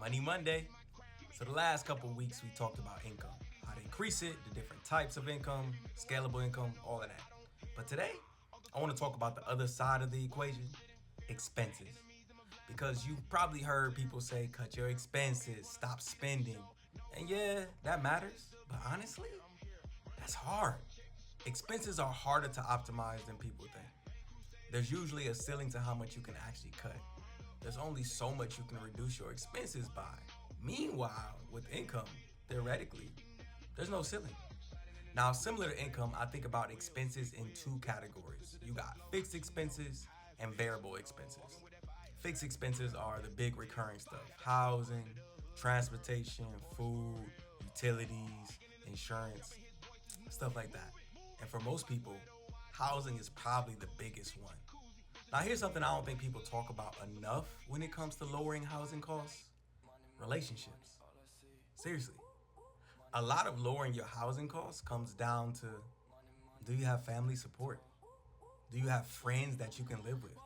Money Monday. So the last couple of weeks we talked about income, how to increase it, the different types of income, scalable income, all of that. But today, I want to talk about the other side of the equation, expenses. Because you've probably heard people say, cut your expenses, stop spending. And yeah, that matters. But honestly, that's hard. Expenses are harder to optimize than people think. There's usually a ceiling to how much you can actually cut. There's only so much you can reduce your expenses by. Meanwhile, with income, theoretically, there's no ceiling. Now, similar to income, I think about expenses in two categories. You got fixed expenses and variable expenses. Fixed expenses are the big recurring stuff: housing, transportation, food, utilities, insurance, stuff like that. And for most people, housing is probably the biggest one. Now, here's something I don't think people talk about enough when it comes to lowering housing costs: relationships. Seriously. A lot of lowering your housing costs comes down to, do you have family support? Do you have friends that you can live with?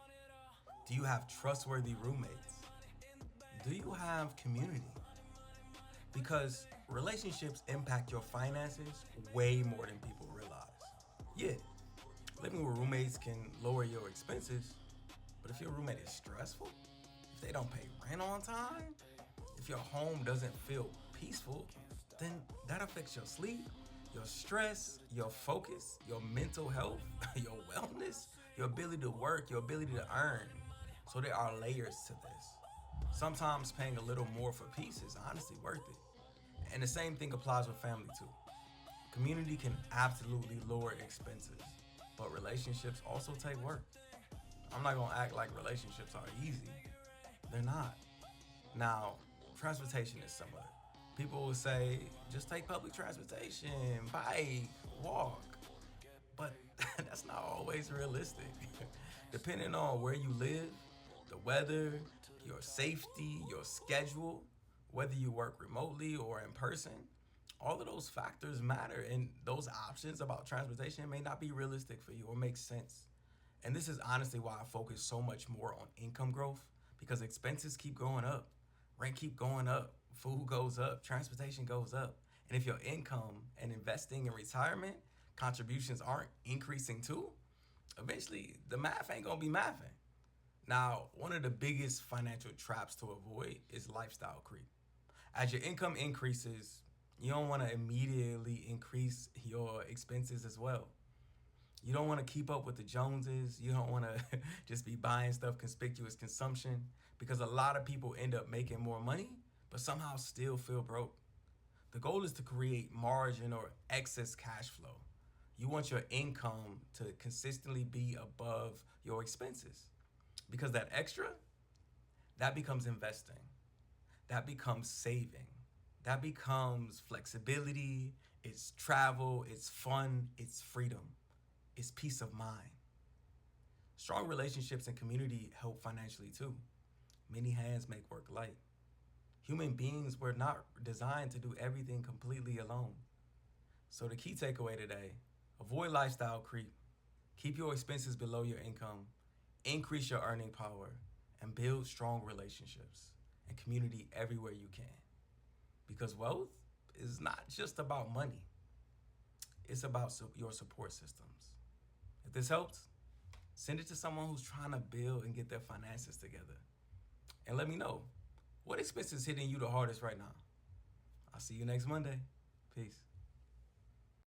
Do you have trustworthy roommates? Do you have community? Because relationships impact your finances way more than people realize. Yeah, living with roommates can lower your expenses, but if your roommate is stressful, if they don't pay rent on time, if your home doesn't feel peaceful, then that affects your sleep, your stress, your focus, your mental health, your wellness, your ability to work, your ability to earn. So there are layers to this. Sometimes paying a little more for peace is honestly worth it. And the same thing applies with family too. Community can absolutely lower expenses, but relationships also take work. I'm not gonna act like relationships are easy. They're not. Now, transportation is similar. People will say, just take public transportation, bike, walk. But that's not always realistic. Depending on where you live, the weather, your safety, your schedule, whether you work remotely or in person, all of those factors matter. And those options about transportation may not be realistic for you or make sense. And this is honestly why I focus so much more on income growth, because expenses keep going up, rent keep going up, food goes up, transportation goes up. And if your income and investing in retirement contributions aren't increasing too, eventually the math ain't gonna be mathing. Now, one of the biggest financial traps to avoid is lifestyle creep. As your income increases, you don't want to immediately increase your expenses as well. You don't want to keep up with the Joneses. You don't want to just be buying stuff conspicuous consumption, because a lot of people end up making more money but somehow still feel broke. The goal is to create margin or excess cash flow. You want your income to consistently be above your expenses, because that extra, that becomes investing. That becomes saving. That becomes flexibility, it's travel, it's fun, it's freedom, it's peace of mind. Strong relationships and community help financially too. Many hands make work light. Human beings were not designed to do everything completely alone. So the key takeaway today: avoid lifestyle creep, keep your expenses below your income, increase your earning power, and build strong relationships and community everywhere you can. Because wealth is not just about money, it's about your support systems. If this helps, send it to someone who's trying to build and get their finances together. And let me know, what expense is hitting you the hardest right now? I'll see you next Monday. Peace.